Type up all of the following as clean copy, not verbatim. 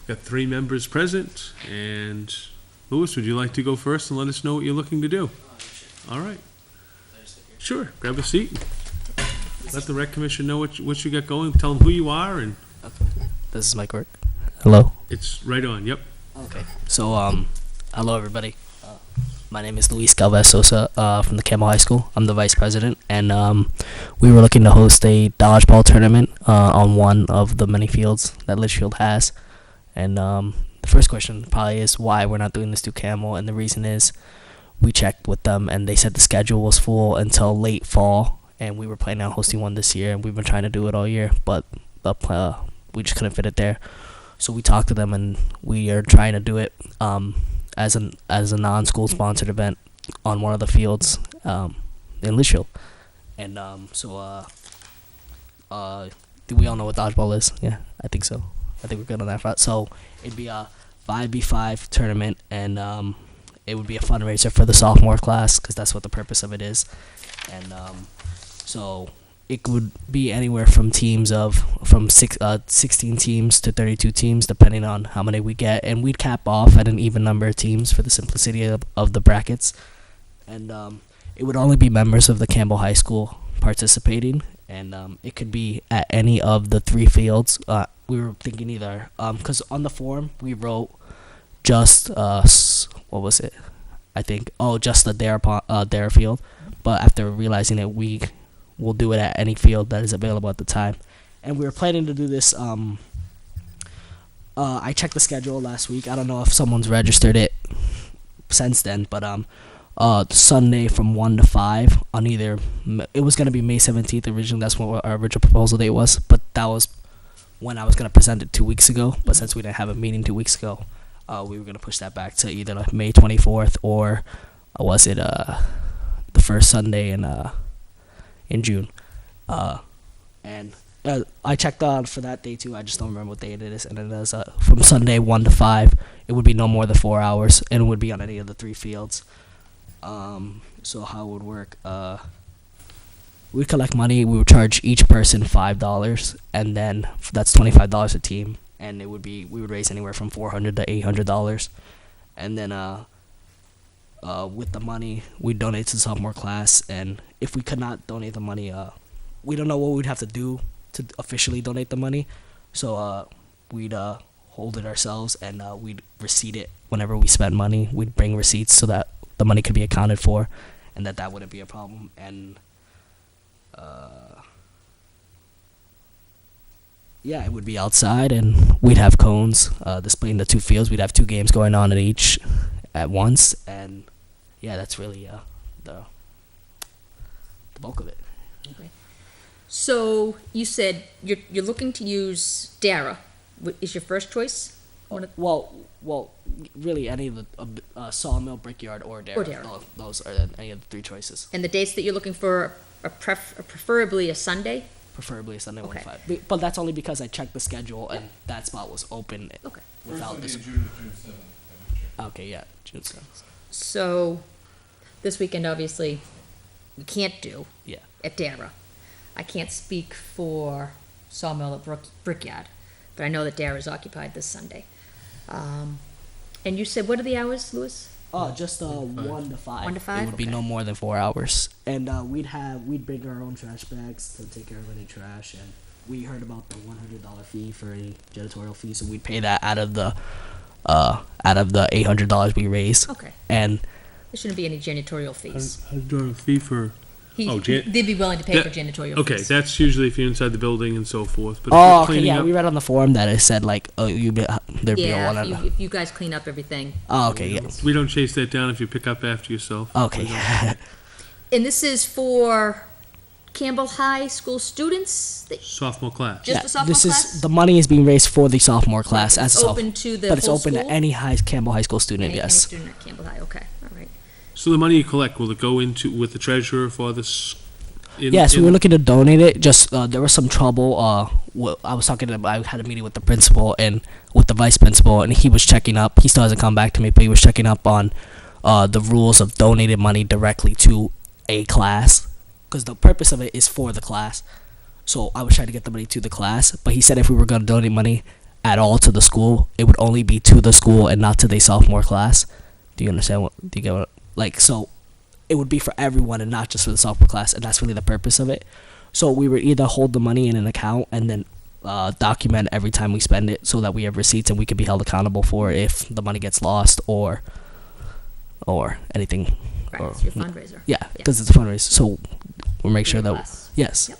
Got 3 members present, and Louis, would you like to go first and let us know what you're looking to do? All right. Sure, grab a seat. Let the rec commission know what you got going. Tell them who you are, and This is mic work. Hello. it's right on. Yep. Okay. So hello everybody. My name is Luis Galvez Sosa from the Campbell High School. I'm the vice president, and we were looking to host a dodgeball tournament on one of the many fields that Litchfield has. And the first question probably is why we're not doing this through Campbell, and the reason is we checked with them and they said the schedule was full until late fall, and we were planning on hosting one this year, and we've been trying to do it all year, but we just couldn't fit it there. So we talked to them, and we are trying to do it as a non-school sponsored event on one of the fields in Litchfield. And do we all know what dodgeball is? Yeah, I think so. I think we're good on that front. So it'd be a 5v5 tournament, and it would be a fundraiser for the sophomore class, because that's what the purpose of it is. And so it would be anywhere from teams of 16 teams to 32 teams, depending on how many we get. And we'd cap off at an even number of teams for the simplicity of the brackets. And it would only be members of the Campbell High School participating, and it could be at any of the 3 fields. We were thinking either, because on the form we wrote just, what was it? I think, just the Dare field. But after realizing it, we'll do it at any field that is available at the time. And we were planning to do this, I checked the schedule last week. I don't know if someone's registered it since then, but Sunday from 1 to 5 on either, it was going to be May 17th originally. That's what our original proposal date was, but that was when I was going to present it 2 weeks ago. But since we didn't have a meeting 2 weeks ago, we were going to push that back to either like May 24th or was it the first Sunday in June. And I checked on for that day too. I just don't remember what day it is. And it is from Sunday 1 to 5. It would be no more than 4 hours, and it would be on any of the 3 fields. So how it would work? We'd collect money. We would charge each person $5, and then that's $25 a team. And we would raise anywhere from $400 to $800, and then with the money we donate to the sophomore class. And if we could not donate the money, we don't know what we'd have to do to officially donate the money. So we'd hold it ourselves, and we'd receipt it whenever we spend money. We'd bring receipts so that the money could be accounted for, and that wouldn't be a problem. And yeah, it would be outside, and we'd have cones displaying the 2 fields. We'd have 2 games going on at each at once, and yeah, that's really the bulk of it. Okay. So you said you're looking to use Dara. Is your first choice? Well, really any of the Sawmill, Brickyard, or Dara. Or Dara. Those are any of the 3 choices. And the dates that you're looking for are preferably a Sunday? Preferably a Sunday 1 to Okay. 5. But that's only because I checked the schedule, and that spot was open. Okay. Without this. June 7th. Okay, yeah, June 7th. So this weekend, obviously, we can't do Yeah. at Dara. I can't speak for Sawmill at Brickyard, but I know that Dara is occupied this Sunday. And you said, what are the hours, Louis? Just 1 to 5. 1 to 5? It would be Okay. no more than 4 hours. And we'd bring our own trash bags to take care of any trash. And we heard about the $100 fee for any janitorial fee, so we'd pay that out of the $800 we raised. Okay. And There shouldn't be any janitorial fees. How do a fee for? They'd be willing to pay for janitorial Okay, fees. that's usually if you're inside the building and so forth. But if oh, you're okay, cleaning yeah, up, we read on the forum that it said like, there'd be a Yeah, one. if you guys clean up everything. Oh, okay, yeah. we don't chase that down if you pick up after yourself. Okay, yeah. And this is for Campbell High School students? Sophomore class. Just the sophomore this class? is the money is being raised for the sophomore class as It's a open to the but it's whole open to school? any Campbell High School student. Any Yes. student at Campbell High, okay, all right. So the money you collect, will it go into with the treasurer for this? Yes, we were looking to donate it. Just there was some trouble. I was talking to. I had a meeting with the principal and with the vice principal, and he was checking up. He still hasn't come back to me, but he was checking up on the rules of donating money directly to a class, because the purpose of it is for the class. So I was trying to get the money to the class, but he said if we were going to donate money at all to the school, it would only be to the school and not to the sophomore class. Do you understand what? Do you get what? Like, so it would be for everyone and not just for the sophomore class, and that's really the purpose of it. So we would either hold the money in an account and then document every time we spend it, so that we have receipts and we can be held accountable for it if the money gets lost or anything. Right, or- it's your fundraiser. Yeah, because it's a fundraiser. So we'll make sure Your that class. yes. Yep.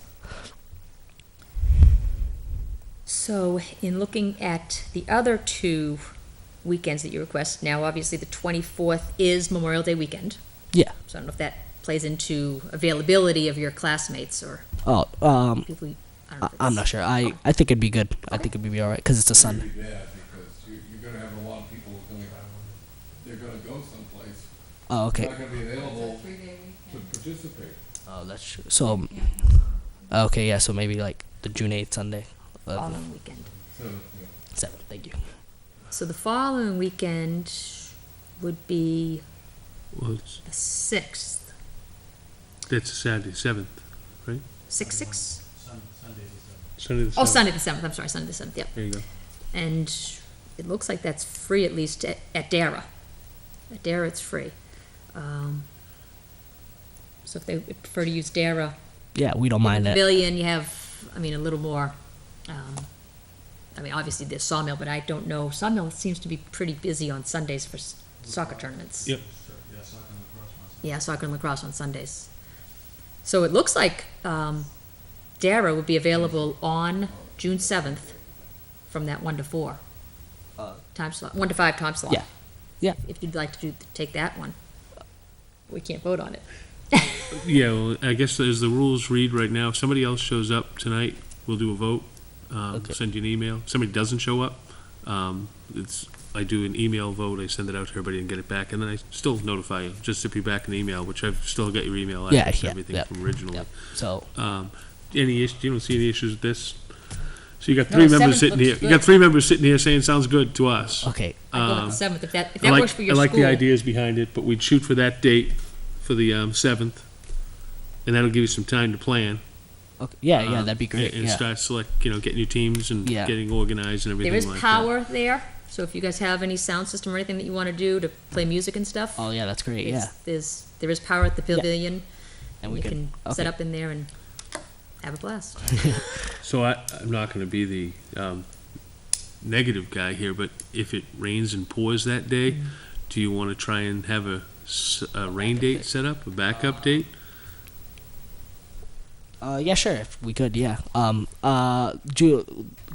So, in looking at the other two weekends that you request, now obviously the 24th is Memorial Day weekend. Yeah. So I don't know if that plays into availability of your classmates or Oh, people. I don't know if I'm it's- not sure. I think it'd be good. I think it'd be all right because it's a Sunday. It'd be bad because you're gonna have a lot of people who are gonna, they're gonna go someplace. Oh, okay. They're not gonna be available to participate. Oh, that's true. So, okay, yeah. So maybe like the June 8th Sunday. Following weekend. So, yeah. 7th. Thank you. So the following weekend would be Well, it's, the 6th. that's Saturday, 7th, 6/6? Sunday the 7th. Oh, Sunday the 7th. I'm sorry, Sunday the 7th. Yep. There you go. And it looks like that's free at least at Dara. At Dara, it's free. So if they would prefer to use Dara, Yeah, we don't mind that. Pavilion, you have, a little more, obviously there's Sawmill, but I don't know. Sawmill seems to be pretty busy on Sundays for soccer tournaments. Yep. Yeah, soccer and lacrosse on Sundays. So it looks like Dara would be available on June 7th from that 1 to 4 time slot, 1 to 5 time slot. Yeah. Yeah. If you'd like to take that one. We can't vote on it. Yeah, well, I guess as the rules read right now, if somebody else shows up tonight, we'll do a vote. Okay. Send you an email. If somebody doesn't show up, I do an email vote, I send it out to everybody and get it back, and then I still notify you, just zip you back an email, which I've still got your email Yeah, address, yeah, everything yeah, from originally. Yep. So You don't see any issues with this? So you got No, three members 7th sitting here, looks you got good. 3 members sitting here saying, sounds good to us. okay. I go with Um, the 7th, if that I works for your I like the school. ideas behind it, but we'd shoot for that date for the 7th, and that'll give you some time to plan. Okay. Yeah, that'd be great. And Yeah. start getting your teams and Yeah. getting organized and everything There like is that. power there, so if you guys have any sound system or anything that you want to do to play music and stuff. Oh yeah, that's great. Yeah. There is power at the pavilion, And we you can can set up in there and have a blast. So I'm not gonna be the negative guy here, but if it rains and pours that day, Mm-hmm. do you wanna try and have a rain date set up, a backup date? Yeah, sure. If we could, yeah.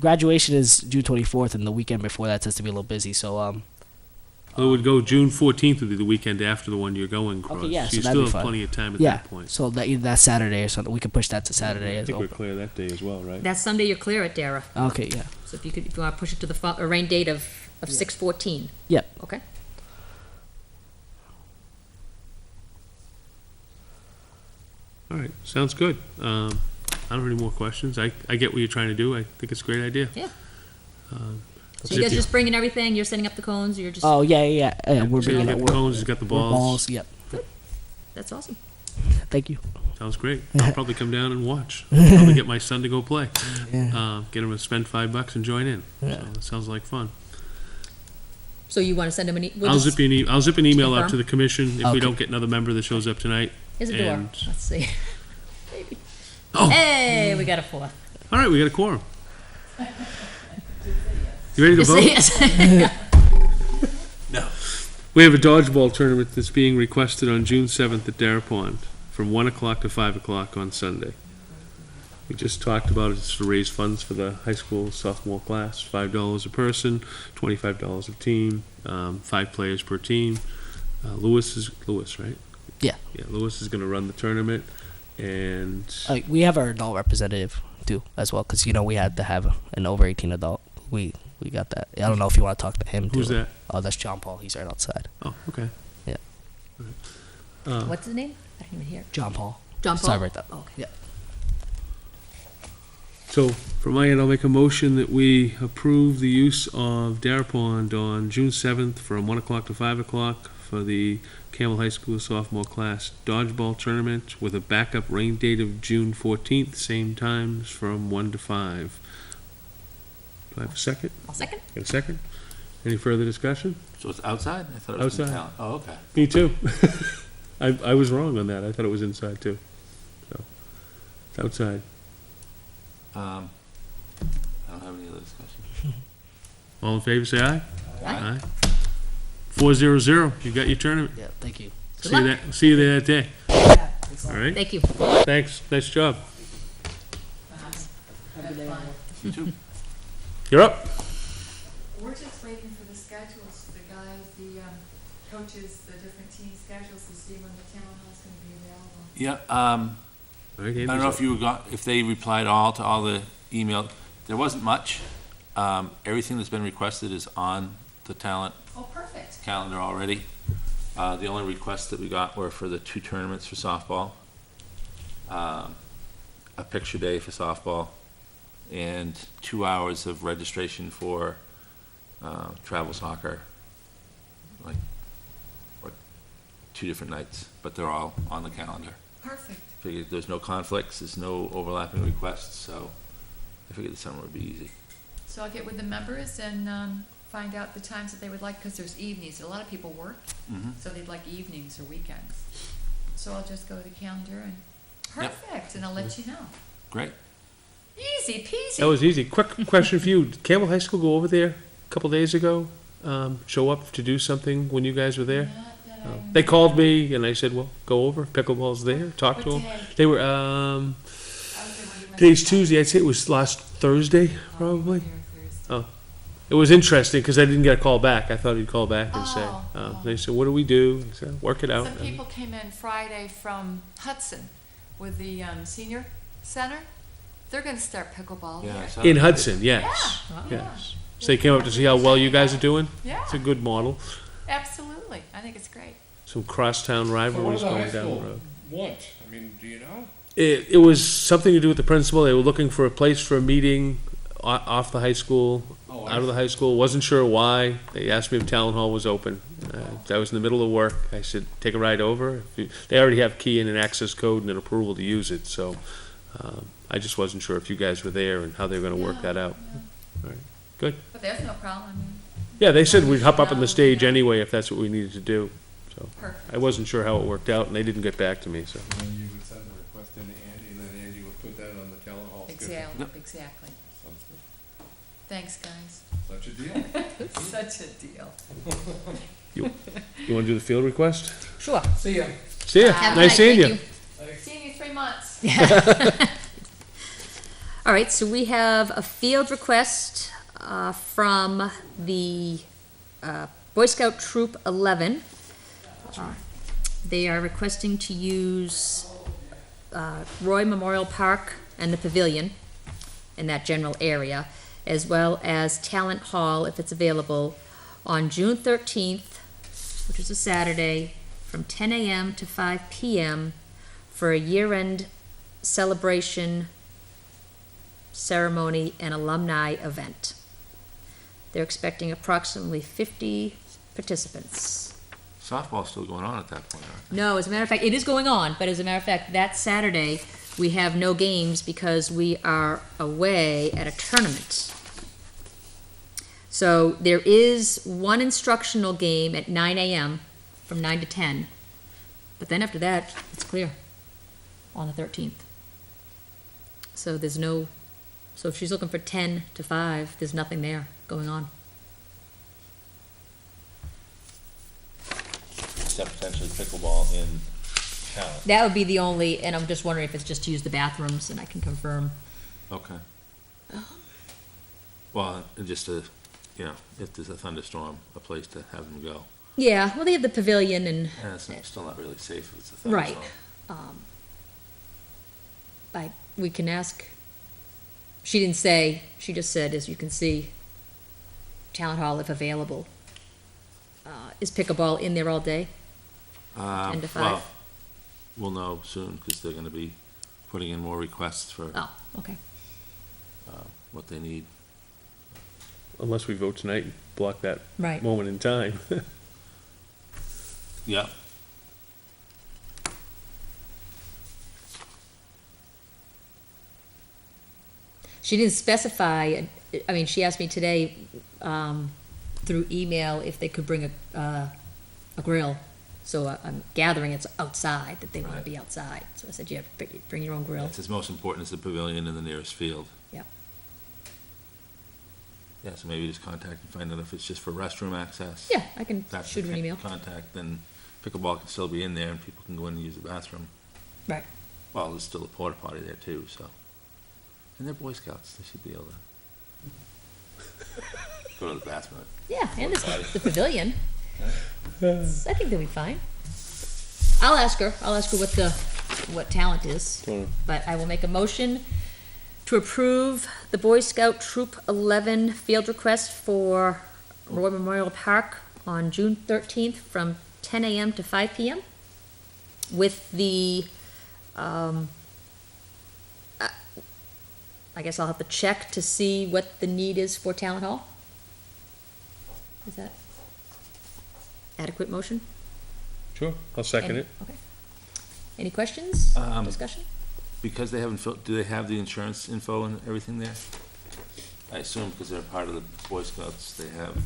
Graduation is June 24th, and the weekend before that tends to be a little busy. So Well, it would go June 14th would be the weekend after the one you're going across. yeah, So so you that'd still be have fine. plenty of time at yeah. that point. So that either that Saturday or something, we could push that to Saturday I as think well. we're clear that day as well, right? That Sunday, you're clear at Dara, Okay. Yeah. so if you want to push it to a rain date of Yeah. 6/14. Yep. Okay. All right, sounds good. I don't have any more questions. I get what you're trying to do. I think it's a great idea. Yeah. Um, So you guys just bringing everything, you're setting up the cones, you're just, Oh yeah. We're so you bringing got it. the cones, you got the balls. Yep. that's awesome. Thank you. Sounds great. I'll probably come down and watch. Probably get my son to go play. Yeah. Get him to spend $5 and join in. Yeah. So it sounds like fun. So you want to send them an I'll zip an email out confirm. to the commission if Okay. we don't get another member that shows up tonight. Here's a door, and- let's see. Maybe. Oh, Hey, we got a fourth. all right, we got a quorum. You ready to vote? Yes. We have a dodgeball tournament that's being requested on June 7th at Dara Pond from 1 o'clock to 5 o'clock on Sunday. We just talked about it. It's to raise funds for the high school sophomore class, $5 a person, $25 a team, 5 players per team. Lewis, right? Yeah. Yeah, Lewis is gonna run the tournament, and We have our adult representative too, as well, because we had to have an over 18 adult. We got that. I don't know if you want to talk to him too. who's that? Oh, that's John Paul. He's right outside. Oh, okay. Yeah. All right. What's his name? I didn't even hear. John Paul. John Paul? Sorry about that. Oh, okay. Yeah. So, from my end, I'll make a motion that we approve the use of Dara Pond on June 7th from 1 o'clock to 5 o'clock for the Campbell High School sophomore class dodgeball tournament with a backup rain date of June 14th, same times from 1 to 5. Do I I have a second? I'll second. Got a second? Any further discussion? So it's outside? I thought it was in Outside. town. Oh, okay. Me too. I was wrong on that. I thought it was inside too. So, it's outside. I don't have any other discussion. All in favor, say aye. Aye. 4-0-0. You got your tournament. Yeah, thank you. Good luck. See you there that day. All right? Thank you. Thanks. Nice job. You too. You're up. We're just waiting for the schedules, the guys, the coaches, the different team schedules to see when the town hall's gonna be available. Yeah, All right, I don't know if you got, if they replied all to all the email. There wasn't much. Everything that's been requested is on the talent Oh, perfect. calendar already. The only requests that we got were for the 2 tournaments for softball, a picture day for softball, and 2 hours of registration for travel soccer, like 2 different nights, but they're all on the calendar. Perfect. Figured there's no conflicts, there's no overlapping requests, so I figured the summer would be easy. So I'll get with the members and find out the times that they would like, because there's evenings. A lot of people work, so they'd like evenings or weekends. So I'll just go to the calendar and, Yep. perfect, and I'll let you know. Great. Easy peasy. That was easy. Quick question for you. Did Campbell High School go over there a couple days ago? Show up to do something when you guys were there? Not that I They called me and I said, well, go over. Pickleball's there. Talk What to them. day? They were, I was there when you went today's to- Tuesday. I'd say it was last Thursday, Oh, probably. here Thursday. It was interesting because I didn't get a call back. I thought he'd call back and say, Oh. they said, what do we do? I said, work it out. Some people came in Friday from Hudson with the senior center. They're gonna start pickleball Yeah, I here. saw In that. Hudson, yes. Yes. So they came up to see how well you guys are doing. Yeah, It's a good model. absolutely. I think it's great. Some crosstown So what rivalries does the high going down the school road. want? I mean, do you know? It was something to do with the principal. They were looking for a place for a meeting off the high school, Oh, out of the high school. Wasn't sure why. They asked me if town hall was open. I was in the middle of work. I said, take a ride over. They already have key and an access code and an approval to use it, so I just wasn't sure if you guys were there and how they were gonna work that out. All right, good. But there's no problem. I mean, Yeah, they said we'd hop up on the stage anyway if that's what we needed to do. So perfect. I wasn't sure how it worked out, and they didn't get back to me, so. And then you would send the request in to Andy, and then Andy would put that on the town hall schedule. Exactly, Yep. exactly. Sounds good. Thanks, guys. Such a deal. Such a deal. You wanna do the field request? Sure. See ya. See ya. Have a Nice night, seeing thank you. See you in 3 months. All right, so we have a field request from the Boy Scout Troop 11. They are requesting to use Roy Memorial Park and the pavilion in that general area, as well as Talent Hall, if it's available, on June 13th, which is a Saturday, from 10 a.m. to 5 p.m. for a year-end celebration, ceremony, and alumni event. They're expecting approximately 50 participants. Softball's still going on at that point, aren't No, as a matter of fact, it is going on, but as a matter of fact, that Saturday, we have no games because we are away at a tournament. So there is one instructional game at 9 a.m. from 9 to 10. But then after that, it's clear on the 13th. So there's no, so if she's looking for 10 to 5, there's nothing there going on. Except potentially pickleball in town. That would be the only, and I'm just wondering if it's just to use the bathrooms, and I can confirm. Okay. Well, just to, if there's a thunderstorm, a place to have them go. Yeah, well, they have the pavilion and, And it's still not really safe if it's a right. thunderstorm. We can ask, she didn't say, she just said, as you can see, Town Hall if available. Is pickleball in there all day? 10 to 5? Well, we'll know soon, because they're gonna be putting in more requests for Oh, okay. what they need. Unless we vote tonight and block that Right. moment in time. Yeah. She didn't specify I mean, she asked me today, through email if they could bring a grill. So I'm gathering it's outside, that they wanna Right. be outside. So I said, yeah, bring your own grill. That's as most important as the pavilion in the nearest field. Yep. Yeah, so maybe just contact and find out if it's just for restroom access. Yeah, I can If that's shoot her an the email. contact, then pickleball can still be in there and people can go in and use the bathroom. Right. Well, there's still a porta potty there too, so. And they're Boy Scouts, they should be able to go to the bathroom. Yeah, and Potty. the pavilion. I think they'll be fine. I'll ask her what talent is. Sure. But I will make a motion to approve the Boy Scout Troop 11 field request for Roy Memorial Park on June 13th from 10 a.m. to 5 p.m. with the, I guess I'll have to check to see what the need is for Talent Hall. Is that adequate motion? Sure, I'll second it. Okay. Any questions, Um, discussion? Because they haven't filled, do they have the insurance info and everything there? I assume because they're part of the Boy Scouts, they have.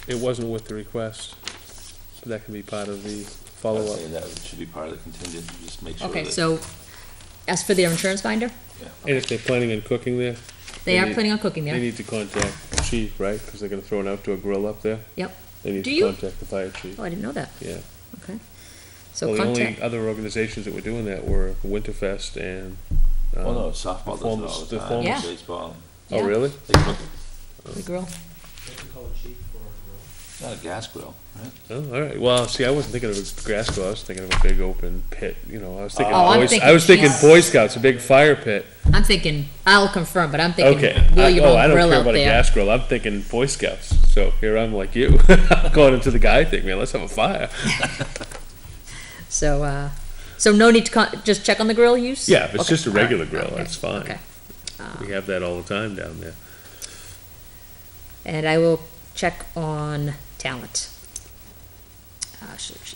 It wasn't with the request, so that can be part of the I'd follow-up. say that should be part of the contingent, just make sure that. Okay, so as for their insurance binder, And if they're planning on cooking there, they are need- planning on cooking they there. need to contact the chief, right? Because they're gonna throw an outdoor grill up there. Yep. They need Do to you? contact the fire chief, Oh, I didn't know that. yeah. Okay. So Well, the only contact, other organizations that were doing that were Winterfest and, Well, no, softball does it Performance- all the the time, performance- baseball. oh, Yeah. really? They cook, the grill. not a gas grill, right? Oh, all right. Well, see, I wasn't thinking of a grass grill. I was thinking of a big open pit. You know, I was thinking. Oh, I'm Boy, thinking I was thinking she's- Boy Scouts, a big fire pit. I'm thinking, I'll confirm, but I'm thinking, Okay. wheel your I own don't grill care out about a there. gas grill. I'm thinking Boy Scouts. So here I'm like you, going into the guy thing, man. Let's have a fire. So, so no need to just check on the grill use? Yeah, if it's Okay, just a all right, regular grill, okay, that's fine. Okay. We have that all the time down there. And I will check on talent.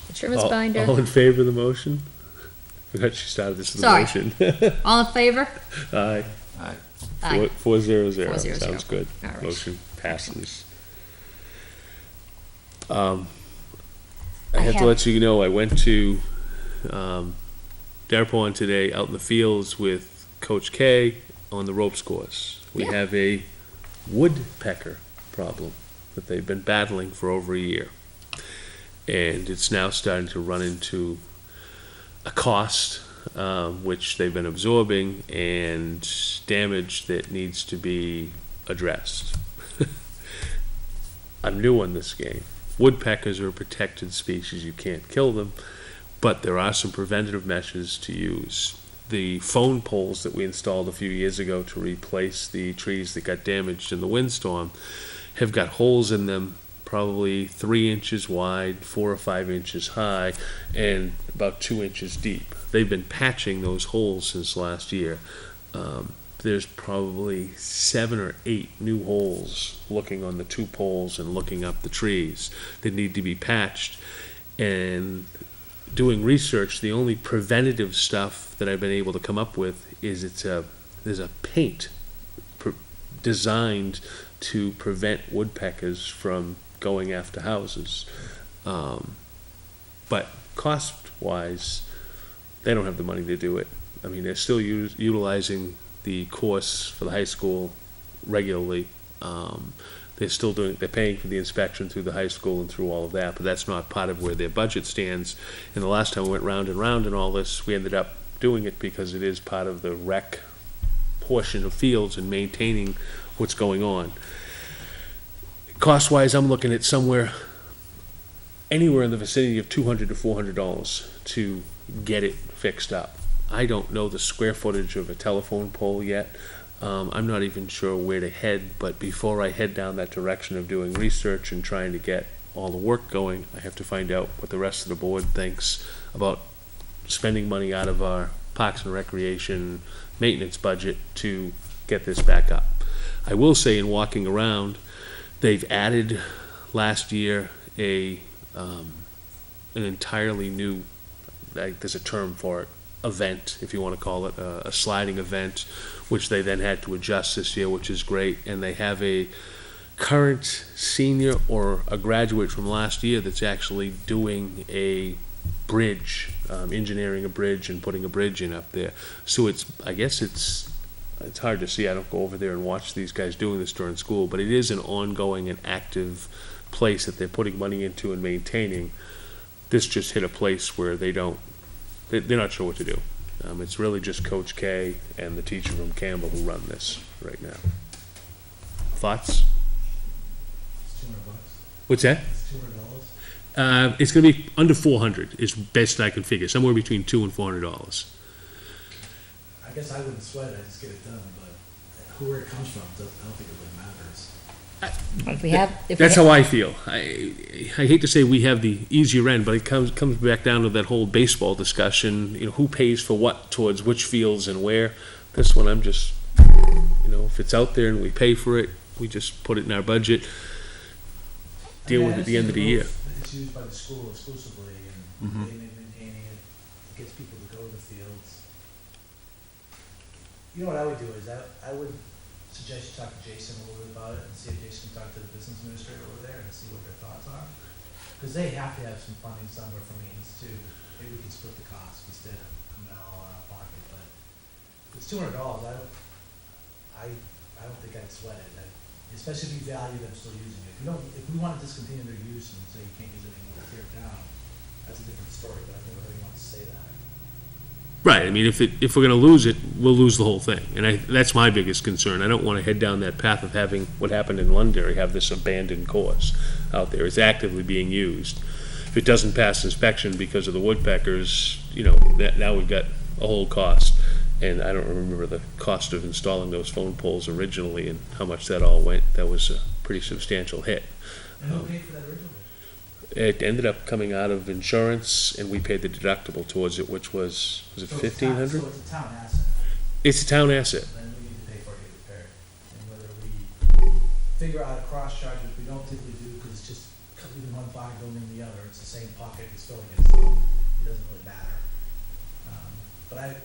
Insurance binder. All in favor of the motion? I forgot she started this with a Sorry. motion. All in favor? Aye. Aye. Aye. 400. 400. Sounds good. All right. Motion passes. I I have to have- let you know, I went to, Darapon today out in the fields with Coach K on the ropes course. We Yeah. have a woodpecker problem that they've been battling for over a year. And it's now starting to run into a cost, which they've been absorbing, and damage that needs to be addressed. I'm new on this game. Woodpeckers are a protected species, you can't kill them, but there are some preventative measures to use. The phone poles that we installed a few years ago to replace the trees that got damaged in the windstorm have got holes in them probably 3 inches wide, 4 or 5 inches high, and about 2 inches deep. They've been patching those holes since last year. There's probably 7 or 8 new holes looking on the 2 poles and looking up the trees that need to be patched. And doing research, the only preventative stuff that I've been able to come up with is there's a paint designed to prevent woodpeckers from going after houses. But cost-wise, they don't have the money to do it. I mean, they're still utilizing the course for the high school regularly. They're paying for the inspection through the high school and through all of that, but that's not part of where their budget stands. And the last time we went round and round and all this, we ended up doing it because it is part of the rec portion of fields and maintaining what's going on. Cost-wise, I'm looking at anywhere in the vicinity of $200 to $400 to get it fixed up. I don't know the square footage of a telephone pole yet. I'm not even sure where to head, but before I head down that direction of doing research and trying to get all the work going, I have to find out what the rest of the board thinks about spending money out of our Parks and Recreation maintenance budget to get this back up. I will say, in walking around, they've added last year an entirely new, there's a term for it, event, if you want to call it, a sliding event, which they then had to adjust this year, which is great. And they have a current senior or a graduate from last year that's actually doing a bridge, engineering a bridge and putting a bridge in up there. So I guess it's hard to see. I don't go over there and watch these guys doing this during school, but it is an ongoing and active place that they're putting money into and maintaining. This just hit a place where they're not sure what to do. It's really just Coach K and the teacher from Campbell who run this right now. Thoughts? It's $200. What's that? It's $200. It's going to be under 400 is best I can figure, somewhere between $200 and $400. I guess I wouldn't sweat it, I just get it done, but where it comes from, I don't think it really matters. If we have, That's how I feel. I hate to say we have the easier end, but it comes back down to that whole baseball discussion. Who pays for what towards which fields and where. This one, I'm just, if it's out there and we pay for it, we just put it in our budget. Deal with it at the end of the year. It's used by the school exclusively, and they maintain it. It gets people to go to the fields. You know what I would do is I would suggest you talk to Jason a little bit about it and see if Jason can talk to the business administrator over there and see what their thoughts are. Because they have to have some funding somewhere for maintenance too. Maybe we can split the cost instead of coming out of our pocket, but it's $200. I don't think I'd sweat it, especially if you value them still using it. If we want to discontinue their use and say you can't use it anymore, tear it down, that's a different story, but I think everybody wants to say that. Right. I mean, if we're going to lose it, we'll lose the whole thing, and that's my biggest concern. I don't want to head down that path of having what happened in Londonderry, have this abandoned course out there. It's actively being used. If it doesn't pass inspection because of the woodpeckers, now we've got a whole cost. And I don't remember the cost of installing those phone poles originally and how much that all went. That was a pretty substantial hit. And who paid for that originally? It ended up coming out of insurance, and we paid the deductible towards it, which was it So $1,500? So it's a town asset, It's a town asset. then we need to pay for it to get repaired. And whether we figure out a cross charge, which we don't typically do, because it's just leaving one pocket going in the other, it's the same pocket, it's filling it, so it doesn't really matter. But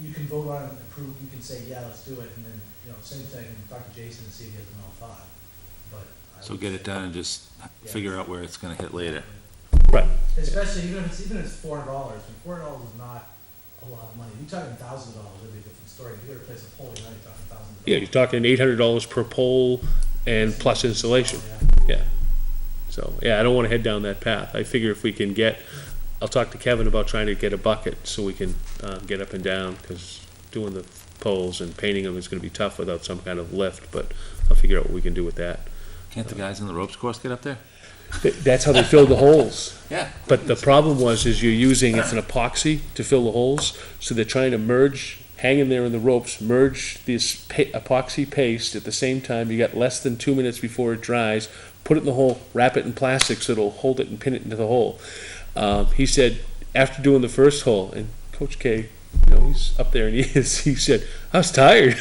you can vote on it and approve, you can say, yeah, let's do it, and then, same thing, talk to Jason and see if he has an L5. But So get it done and just figure out where it's gonna hit later. Right. Especially even if it's $400, $400 is not a lot of money. You're talking thousands of dollars, it'd be a different story. If you gotta replace a pole, you're not talking thousands of dollars. Yeah, you're talking $800 per pole and plus installation. Yeah. So, I don't want to head down that path. I figure if we can I'll talk to Kevin about trying to get a bucket so we can get up and down, because doing the poles and painting them is going to be tough without some kind of lift, but I'll figure out what we can do with that. Can't the guys in the ropes course get up there? That's how they fill the holes. Yeah. But the problem it's an epoxy to fill the holes, so they're trying to hang in there in the ropes, merge this epoxy paste at the same time. You got less than 2 minutes before it dries, put it in the hole, wrap it in plastic so it'll hold it and pin it into the hole. He said after doing the first hole, and Coach K, he's up there and he said, I was tired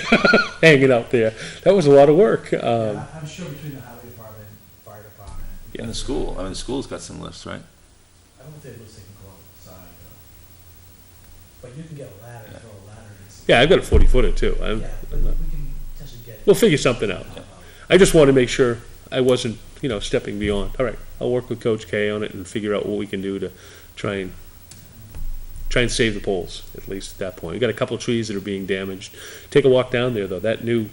hanging out there. That was a lot of work. Yeah, I'm sure between the highway department, fire department. And the school, the school's got some lifts, right? I don't think it looks like you can go outside, but you can get a ladder, throw a ladder. Yeah, I've got a 40-footer too. But we can potentially get. We'll figure something out. I just want to make sure I wasn't, stepping beyond. All right, I'll work with Coach K on it and figure out what we can do to try and save the poles, at least at that point. We've got a couple of trees that are being damaged. Take a walk down there, though. That new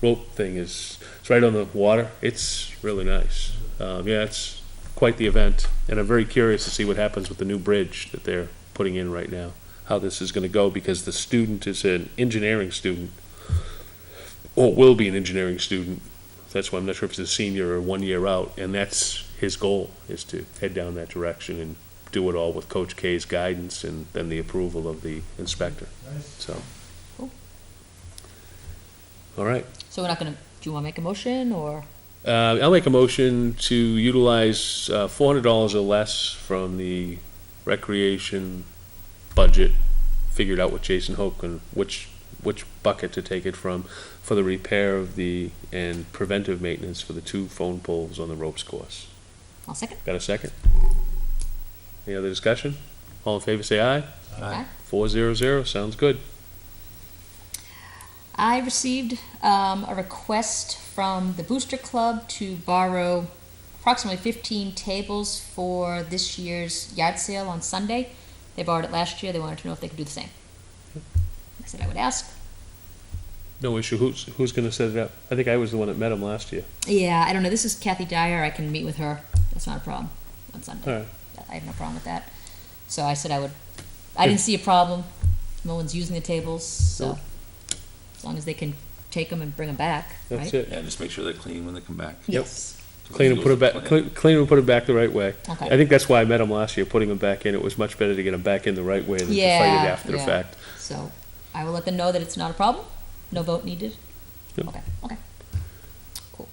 rope thing it's right on the water. It's really nice. It's quite the event, and I'm very curious to see what happens with the new bridge that they're putting in right now, how this is going to go, because the student is an engineering student, or will be an engineering student. That's why I'm not sure if he's a senior or 1 year out, and that's his goal, is to head down that direction and do it all with Coach K's guidance and then the approval of the inspector. Nice. So. Cool. All right. So we're not gonna, do you wanna make a motion, or? I'll make a motion to utilize $400 or less from the recreation budget, figured out with Jason Hoke and which bucket to take it from, for the repair of and preventive maintenance for the 2 phone poles on the ropes course. I'll second. Got a second? Any other discussion? All in favor, say aye. Okay. 400, sounds good. I received a request from the Booster Club to borrow approximately 15 tables for this year's yard sale on Sunday. They borrowed it last year. They wanted to know if they could do the same. I said I would ask. No issue. Who's gonna set it up? I think I was the one that met him last year. Yeah, I don't know. This is Kathy Dyer. I can meet with her. That's not a problem on Sunday. All right. I have no problem with that. So I said I would. I didn't see a problem. No one's using the tables, so Nope. as long as they can take them and bring them back, That's right? it. Yeah, just make sure they're clean when they come back. Yes. Clean and put it back, clean and put it back the right way. Okay. I think that's why I met him last year, putting them back in. It was much better to get them back in the right way than to fight Yeah, it after the yeah. fact. So I will let them know that it's not a problem. No vote needed. Yep. Okay. Okay. Cool.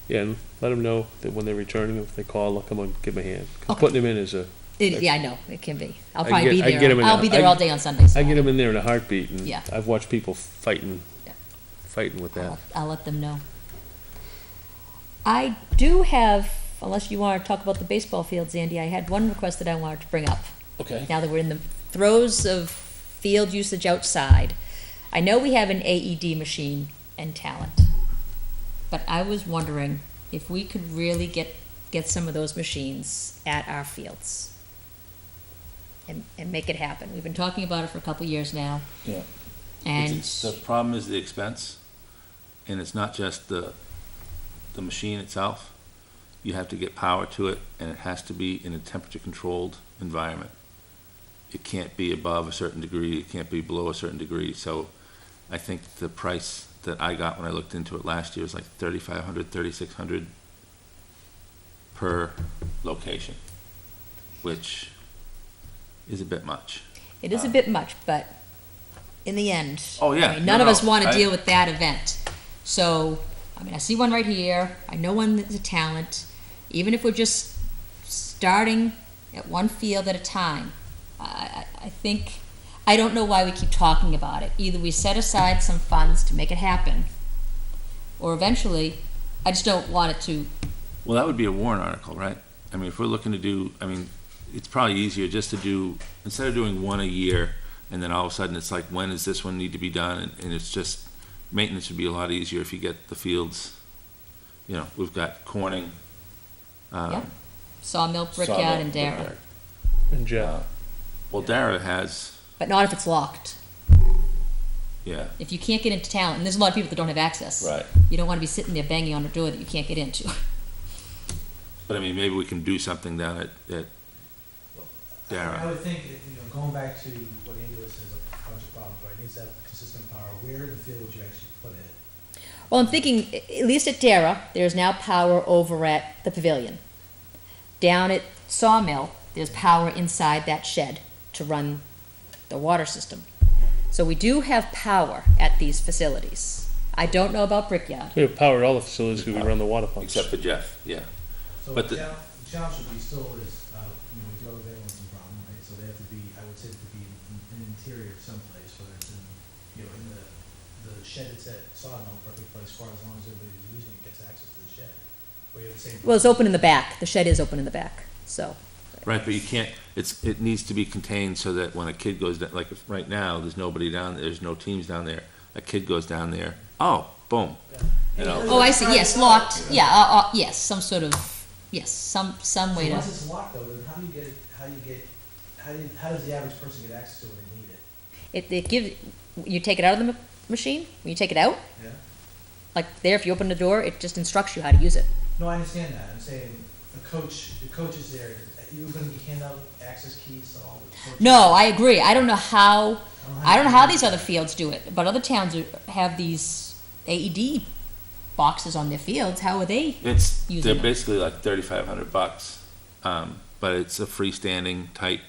Yeah, and let them know that when they're returning, if they call, I'll come and give them a hand. 'Cause Okay. putting them in is a, Yeah, I know it can be. I'll I probably get- I be get there. 'em in I'll a- be there I- all day on Sunday. So I get them in there in a heartbeat, and Yeah. I've watched people fighting with that. I'll let them know. I do have, unless you want to talk about the baseball fields, Andy, I had one request that I wanted to bring up. Okay. Now that we're in the throes of field usage outside, I know we have an AED machine and talent, but I was wondering if we could really get some of those machines at our fields and make it happen. We've been talking about it for a couple years now, Yeah. and The problem is the expense, and it's not just the machine itself. You have to get power to it, and it has to be in a temperature-controlled environment. It can't be above a certain degree, it can't be below a certain degree, so I think the price that I got when I looked into it last year was like $3,500, $3,600 per location, which is a bit much. it is a bit much, but in the end, Oh, yeah. I mean, none of No, us want to I- deal with that event. So, I mean, I see one right here. I know one that's a talent. Even if we're just starting at one field at a time, I think, I don't know why we keep talking about it. Either we set aside some funds to make it happen, or eventually, I just don't want it to. Well, that would be a warrant article, right? I mean, if we're looking to do, I mean, it's probably easier just to do, instead of doing one a year, and then all of a sudden it's like, when does this one need to be done? And it's just, maintenance would be a lot easier if you get the fields, you know, we've got Corning. Yep. Sawmill, Brickyard, and Darrow. Brickyard. And Jeff, Well, Darrow has, But not if it's locked. yeah, If you can't get into talent, and there's a lot of people that don't have access. right. You don't want to be sitting there banging on a door that you can't get into. But I mean, maybe we can do something down at I Darrow. would think, going back to what Andy was saying, a bunch of problems, right? It needs to have consistent power. Where in the field would you actually put it? Well, I'm thinking, at least at Dara, there's now power over at the pavilion. Down at Sawmill, there's power inside that shed to run the water system. So we do have power at these facilities. I don't know about Brickyard. we have power at all the facilities because we run the water pumps. Except for Jeff, yeah. So But the the- challenge should be still is, we do have a vandalism problem, right? So they have to be, I would say, to be in an interior someplace, whether it's in, in the shed that's at Sawmill, perfect place, as long as everybody's using it, gets access to the shed. Where you have the same. Well, it's open in the back. The shed is open in the back, so. Right, but you can't, it needs to be contained so that when a kid goes down, like if right now, there's nobody down, there's no teams down there. A kid goes down there, oh, boom. You know, Oh, I see, yes, locked, yeah, yes, some sort of, yes, some way So to. once it's locked though, then how does the average person get access to it when they need it? It gives, you take it out of the machine, when you take it out, Yeah? like there, if you open the door, it just instructs you how to use it. No, I understand that. I'm saying the coach is there. You're gonna hand out access keys to all the coaches? No, I agree. I don't know how these other fields do it, but other towns have these AED boxes on their fields. How are they? they're Using them. basically like $3,500, but it's a freestanding type.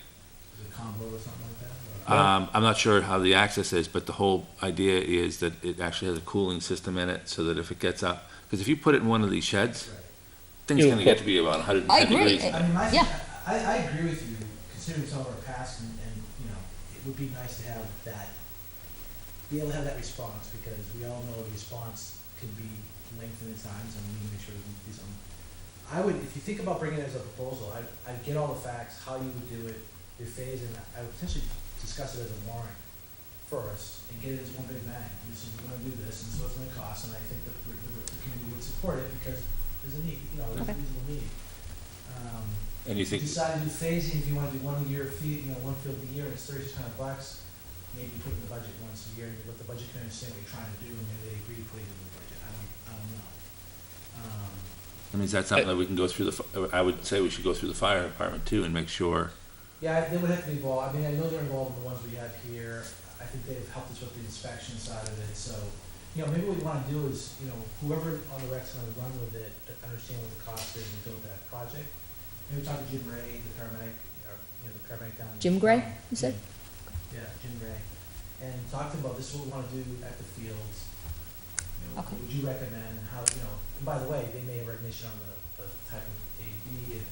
Is it a combo or something like that? Or- I'm not sure how the access is, but the whole idea is that it actually has a cooling system in it, so that if it gets up, because if you put it in one of these sheds, Right. thing's Yeah, gonna get to be about 110 I agree. degrees. I mean, Yeah. I agree with you, considering some of our past, and, it would be nice to have that, be able to have that response, because we all know the response can be lengthened at times, and we need to make sure we can do something. I would, if you think about bringing it as a proposal, I'd get all the facts, how you would do it, your phase, and I would potentially discuss it as a warrant first, and get it as one big bang. This is, we're gonna do this, and this is what it's gonna cost, and I think that the community would support it, because there's a need, you know, there's a Okay. reasonable need. And you think, Decide to do phasing, if you wanna do one a year fee, you know, one field a year, and it's $3,600, maybe you put it in the budget once a year, and you let the budget committee understand what you're trying to do, and maybe they agree to put it in the budget, I don't know. I mean, is that something that we can go through I would say we should go through the fire department too and make sure. Yeah, they would have to be involved, I mean, I know they're involved in the ones we have here, I think they've helped us with the inspection side of it, so, you know, maybe what we wanna do is, you know, whoever on the rec's gonna run with it, to understand what the cost is and build that project. Maybe talk to Jim Ray, the paramedic, or, you know, the paramedic down in. Jim Gray, you said? Yeah, Jim Ray, and talk to him about, this is what we wanna do at the fields. You know, Okay. what would you recommend, and how, you know, and by the way, they may have recognition on the type of AV, and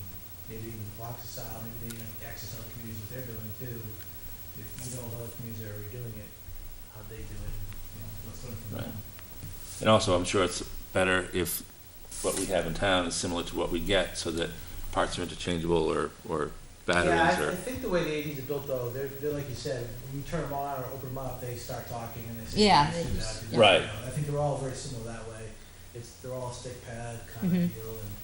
maybe even the block style, maybe they even access other communities, what they're doing too. If you know of other communities that are already doing it, how they do it, and, you know, let's learn from Right. them. And also, I'm sure it's better if what we have in town is similar to what we get, so that parts are interchangeable or batteries Yeah, I or. think the way the AVs are built though, they're like you said, when you turn them on or open them up, they start talking and they say. Yeah. "This, do that, do that," Right. you know. I think they're all very similar that way. They're all stick pad kind Mhm. of deal, and,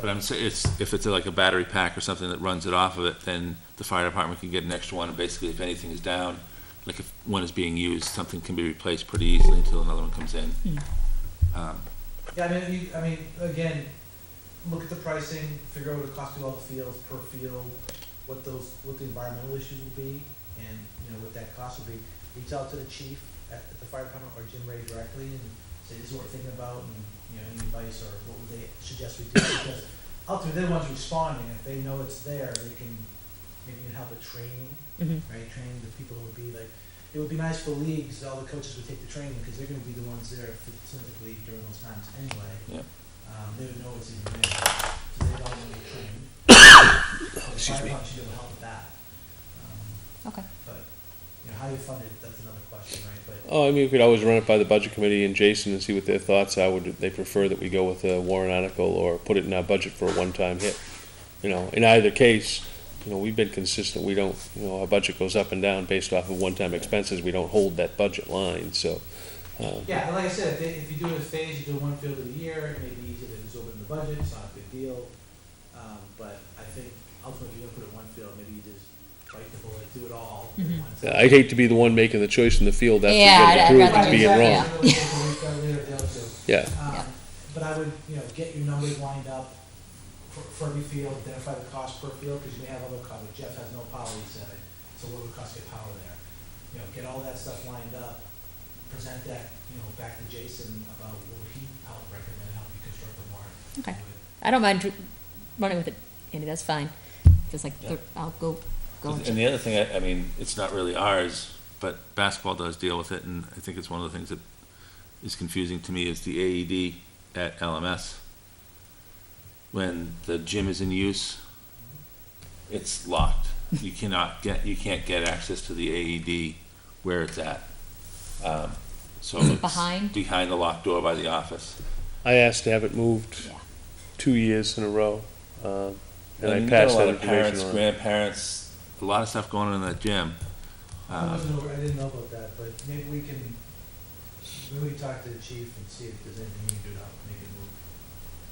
But I'm saying, if it's like a battery pack or something that runs it off of it, then the fire department can get an extra one, and basically if anything is down, like if one is being used, something can be replaced pretty easily until another one comes in. Yeah, I mean, again, look at the pricing, figure out what it costs to all the fields per field, what the environmental issues will be, and, you know, what that cost will be. Reach out to the chief at the fire department or Jim Ray directly and say, this is what we're thinking about, and, you know, any advice or what would they suggest we do, because ultimately they're the ones responding, if they know it's there, they can maybe even help with training, Mhm. right, training the people who would be like, it would be nice for leagues, all the coaches would take the training, because they're gonna be the ones there specifically during those times anyway. Yeah. They would know it's even there, so they'd all want to be trained. So the fire department should be able to help with that. Okay. But, you know, how you fund it, that's another question, right, but, Oh, I mean, we could always run it by the budget committee and Jason and see what their thoughts are. Would they prefer that we go with a warrant article or put it in our budget for a one-time hit? You know, in either case, you know, we've been consistent. We don't, you know, our budget goes up and down based off of one-time expenses. We don't hold that budget line, so. yeah, and like I said, if you do it in a phase, you do one field of the year, it may be easier to absorb it in the budget, it's not a big deal. But I think ultimately, if you're gonna put it in one field, maybe you just bite the bullet, do it all at Mhm. once. I'd hate to be the one making the choice in the field after Yeah, getting I'd approved rather as being do- wrong. yeah. We've got later deal too. Yeah. Yeah. But I would, you know, get your numbers lined up for every field, identify the cost per field, because you may have other costs, like Jeff has no power, he said, so what would it cost to get power there? You know, get all that stuff lined up, present that, you know, back to Jason about what would he help recommend, help you construct the warrant. Okay. I don't mind running with it, Andy, that's fine. Just like, Yeah. I'll go and And check. the other thing, I mean, it's not really ours, but basketball does deal with it, and I think it's one of the things that is confusing to me is the AED at LMS. When the gym is in use, it's locked. You can't get access to the AED where it's at. So it's Behind? behind the locked door by the office. I asked to have it moved Yeah. 2 years in a row, and I mean, you got passed a lot that of parents, information on. grandparents, a lot of stuff going on in that gym. I didn't know about that, but maybe we can talk to the chief and see if there's anything he can do to help make it move,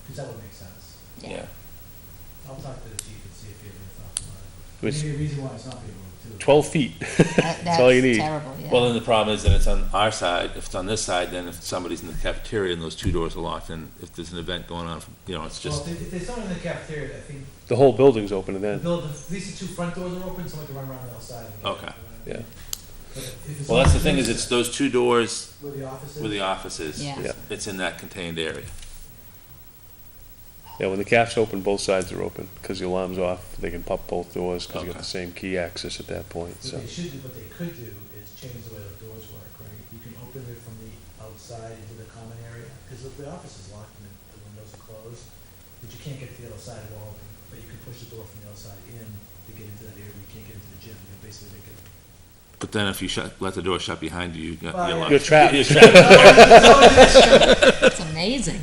because that would make sense. Yeah. I'll talk to the chief and see if he has any thoughts about it. It's Maybe a reason why it's not being moved too. 12 feet. That's all you need. terrible, yeah. Well, then the problem is that it's on our side. If it's on this side, then if somebody's in the cafeteria and those two doors are locked, and if there's an event going on, you know, it's Well, just, if there's someone in the cafeteria, I think The whole building's open to the then. building, at least the two front doors are open, someone can run around the outside. And get Okay. it, Yeah. But if it's well, that's the on thing is it's those two doors Where the office is. where the office is. Yeah. Yeah. It's in that contained area. Yeah, when the cafe's open, both sides are open, because the alarm's off. They can pop both doors, because you got Okay. the same key access at that point, so. What they could do is change the way the doors work, right? You can open it from the outside into the common area, because the office is locked and the windows are closed, but you can't get to the other side wall open, but you can push the door from the outside in to get into that area, you can't get into the gym, you know, basically make it. But then if you let the door shut behind you, Well, you're yeah. locked. You're trapped. You're trapped. It's amazing.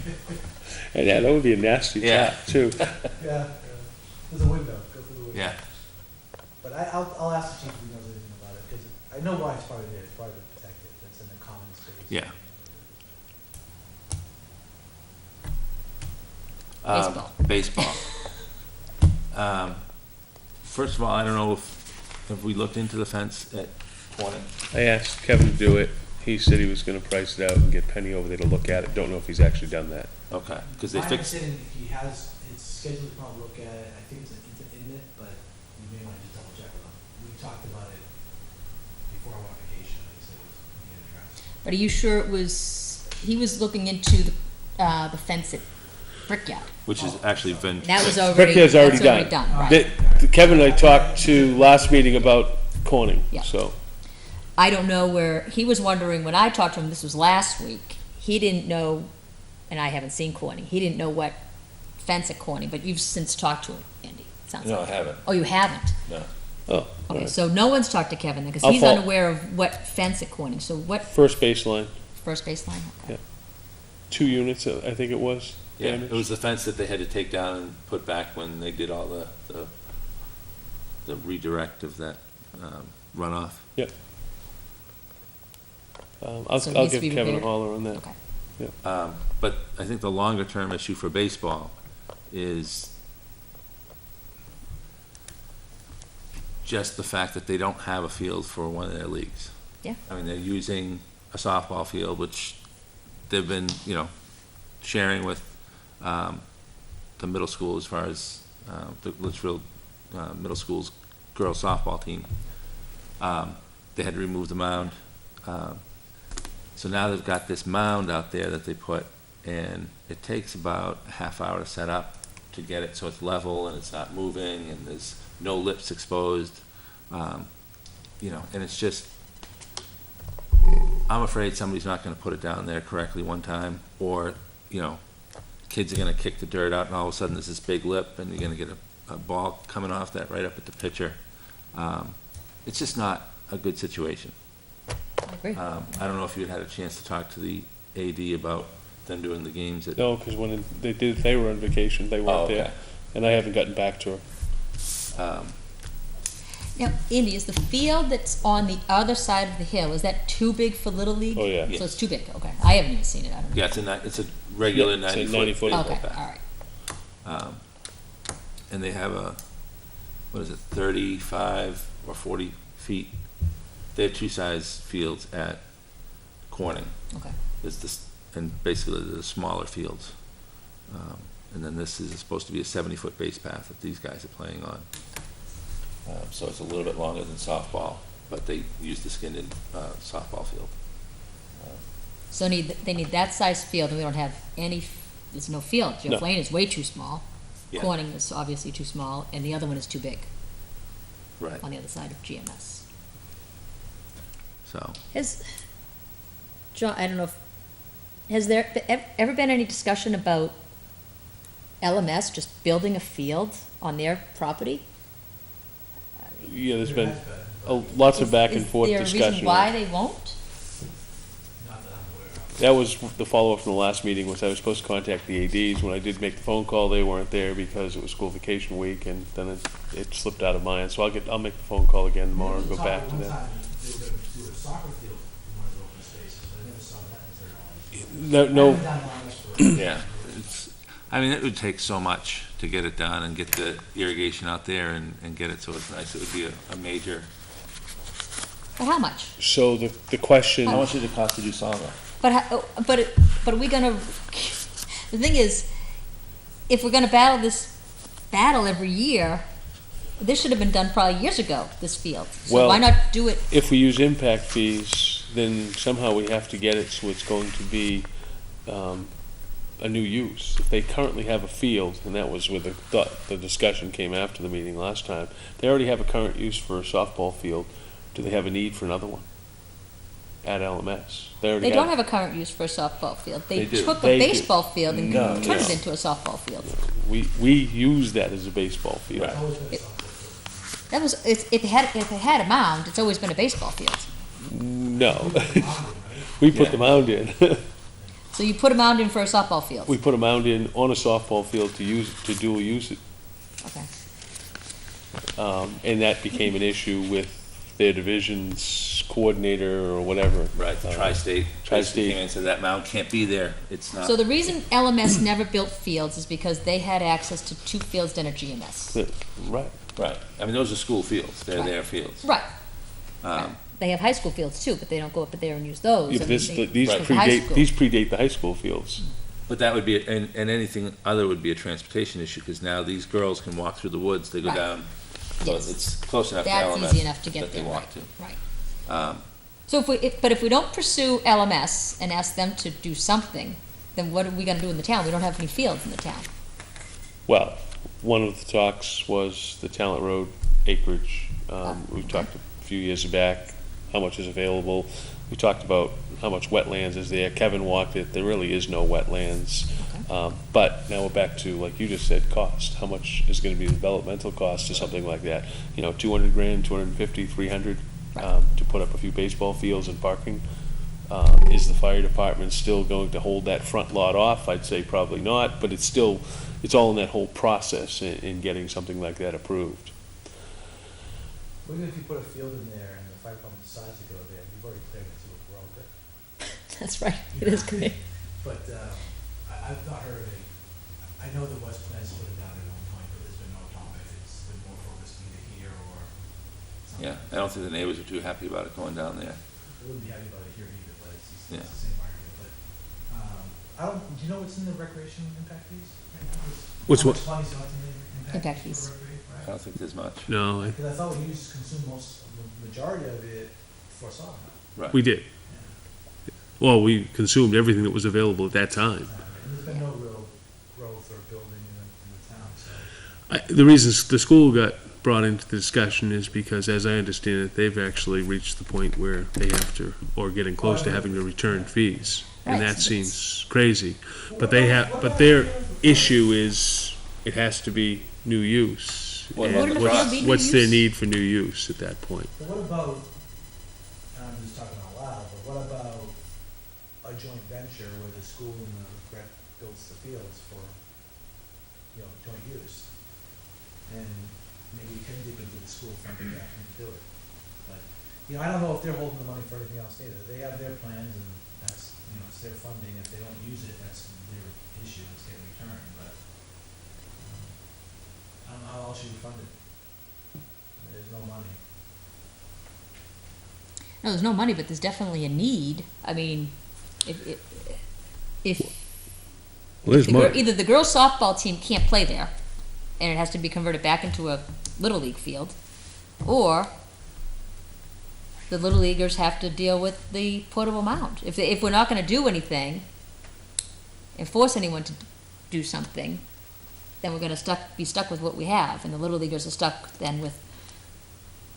And yeah, that would be a nasty Yeah. trap, too. Yeah, there's a window, go through the window. Yeah. but I'll ask the chief if he knows anything about it, because I know why it's probably there, it's probably to protect it, it's in the common space. Yeah. Baseball. Baseball. First of all, I don't know if we looked into the fence at Corning. I asked Kevin to do it. He said he was gonna price it out and get Penny over there to look at it. Don't know if he's actually done that. Okay, because they My fixed, understanding, he has, it's scheduled to come and look at it, I think it's an intimate, but you may want to just double check with him. We talked about it before I went on vacation, he said it was being addressed. But are you sure it was, he was looking into the fence at Brickyard? which has actually been. And that was already, Brickyard's already that's done. right. Kevin and I talked to last meeting about Corning, Yeah. so. I don't know where, he was wondering, when I talked to him, this was last week, he didn't know, and I haven't seen Corning, he didn't know what fence at Corning, but you've since talked to him, Andy, it sounds like. No, I haven't. Oh, you haven't? No. Oh, all Okay, right. so no one's talked to Kevin then, because I'll he's follow- unaware of what fence at Corning, so what, First baseline, first baseline? Okay. Yeah. 2 units, I think it was. Yeah, damaged. it was the fence that they had to take down and put back when they did all the redirect of that runoff. I'll So it I'll needs to give be Kevin a repaired? holler on that. Okay. But I think the longer term issue for baseball is just the fact that they don't have a field for one of their leagues. Yeah. I mean, they're using a softball field, which they've been, sharing with the middle school as far as the Litchfield Middle School's girls softball team. They had to remove the mound. So now they've got this mound out there that they put, and it takes about a half hour to set up to get it so it's level and it's not moving and there's no lips exposed. And it's just, I'm afraid somebody's not gonna put it down there correctly one time, or, kids are gonna kick the dirt out and all of a sudden there's this big lip and you're gonna get a ball coming off that right up at the pitcher. It's just not a good situation. I agree. I don't know if you had a chance to talk to the AD about them doing the games at. No, because when they were on vacation, they Oh, weren't okay. there, and I haven't gotten back to her. Now, Andy, is the field that's on the other side of the hill, is that too big for Little League? Oh, yeah. So it's too big, okay. I haven't even seen it, I don't know. Yeah, it's a regular Yeah, it's a 90 90 foot. foot. Okay, baseball all bat. right. And they have 35 or 40 feet. They have two size fields at Corning. Okay. It's this, and basically the smaller fields. And then this is supposed to be a 70-foot base path that these guys are playing on. So it's a little bit longer than softball, but they use the skinned softball field. So they need that size field, and we don't have there's no field. Jeff No. Lane is way too small. Yeah. Corning is obviously too small, and the other one is too big Right. on the other side of GMS. So, John, I don't know has there ever been any discussion about LMS just building a field on their property? Yeah, there's There been has been, but lots of back and forth Is there a discussion. reason why they won't? not that I'm aware of. That was the follow-up from the last meeting, was I was supposed to contact the ADs. When I did make the phone call, they weren't there because it was school vacation week, and then it slipped out of mine. So I'll make the phone call again tomorrow and go back to One them. time, they were gonna do a soccer field in one of the open spaces, but I never saw that materialized. No, I haven't done all this for- yeah, it would take so much to get it done and get the irrigation out there and get it so it's nice. It would be a major. But how much? so the question, How much did it cost to do Sawmill? But are we gonna, the thing is, if we're gonna battle this battle every year, this should have been done probably years ago, this field. So Well- why not do it? if we use impact fees, then somehow we have to get it so it's going to be a new use. If they currently have a field, and that was where the discussion came after the meeting last time, they already have a current use for a softball field. Do they have a need for another one at LMS? They don't have a current use for a softball field. They They do. took a They do. baseball field and No, turned no. it into a softball field. We use that as a baseball field. Right. It's always been a softball field. That was, if it had a mound, it's always been a baseball field. No, we put the mound in. So you put a mound in for a softball field. We put a mound in on a softball field to dual use it. Okay. And that became an issue with their division's coordinator or whatever. Right, the tri-state. Tri-state. Came in and said that mound can't be there, it's not. So the reason LMS never built fields is because they had access to 2 fields down at GMS. Right. Right, I mean, those are school fields, they're Right. their fields. Right. Um, They have high school fields too, but they don't go up there and use those. Yeah, I but mean, this, they- these Right. for high predate, school. these predate the high school fields. But that would be, and anything other would be a transportation issue, because now these girls can walk through the woods, they go Right. down. So Yes. it's close enough to That's LMS easy enough to get that they there, walk right, to. right. Um, So but if we don't pursue LMS and ask them to do something, then what are we gonna do in the town? We don't have any fields in the town. Well, one of the talks was the Talent Road acreage. We talked a few years back, how much is available. We talked about how much wetlands is there. Kevin walked it, there really is no wetlands. But now we're back to, like you just said, cost. How much is gonna be the developmental cost or something like that? 200 grand, 250, 300, to put up a few baseball fields and parking. Is the fire department still going to hold that front lot off? I'd say probably not, but it's all in that whole process in getting something like that approved. Well, even if you put a field in there and the fire department decides to go there, you've already cleared it, so we're all good. That's right, it is great. But, I've not heard of any, I know there was plans to put it down at one point, but there's been no talk if it's been more focused either here or something. Yeah, I don't think the neighbors are too happy about it going down there. I wouldn't be happy about it here either, but it's Yeah. the same argument, but, do you know what's in the recreation impact fees right now? What's How what? much money's left in the Impact impact fees fees. for recreation, I right? don't think there's much. No, Because I thought we used to consume the majority of it for soccer. Right. we did. Well, we consumed everything that was available at that time. And there's been no real growth or building in the town, so. The reason the school got brought into the discussion is because, as I understand it, they've actually reached the point where they have to, or getting close to having to return fees. And Right, that so it's- seems crazy. But their issue is, it has to be new use. What And about the what's- field be new What's their use? need for new use at that point? But what about, and I'm just talking out loud, but what about a joint venture where the school and the rec builds the fields for, joint use? And maybe we can dip into the school fund to do it. But, I don't know if they're holding the money for anything else either. They have their plans and that's, it's their funding. If they don't use it, that's their issue, it's getting returned, but, I don't know how else you would fund it. There's no money. No, there's no money, but there's definitely a need. I mean, if Well, there's money. either the girls softball team can't play there, and it has to be converted back into a little league field, or the little leaguers have to deal with the portable mound. If we're not going to do anything and force anyone to do something, then we're going to be stuck with what we have, and the little leaguers are stuck then with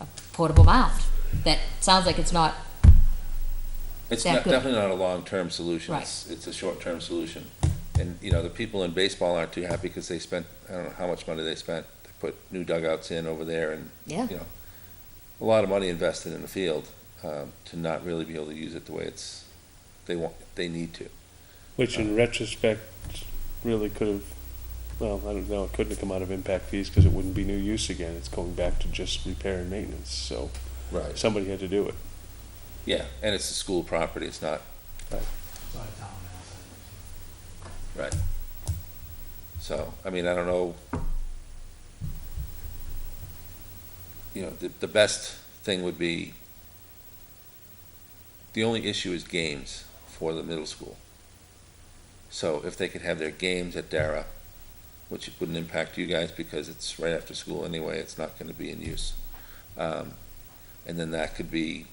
a portable mound. That sounds like it's not. It's that not, good. definitely not a long-term solution. Right. It's a short-term solution. And, the people in baseball aren't too happy because they spent, I don't know how much money they spent. They put new dugouts in over there and, Yeah. a lot of money invested in the field, to not really be able to use it the way they need to. Which in retrospect really could have, well, I don't know, it couldn't have come out of impact fees because it wouldn't be new use again. It's going back to just repair and maintenance, so Right. somebody had to do it. Yeah, and it's a school property, it's not, It's not a town asset. right. So, I don't know. The best thing would be, the only issue is games for the middle school. So if they could have their games at Dara, which wouldn't impact you guys because it's right after school anyway, it's not gonna be in use. And then that could be,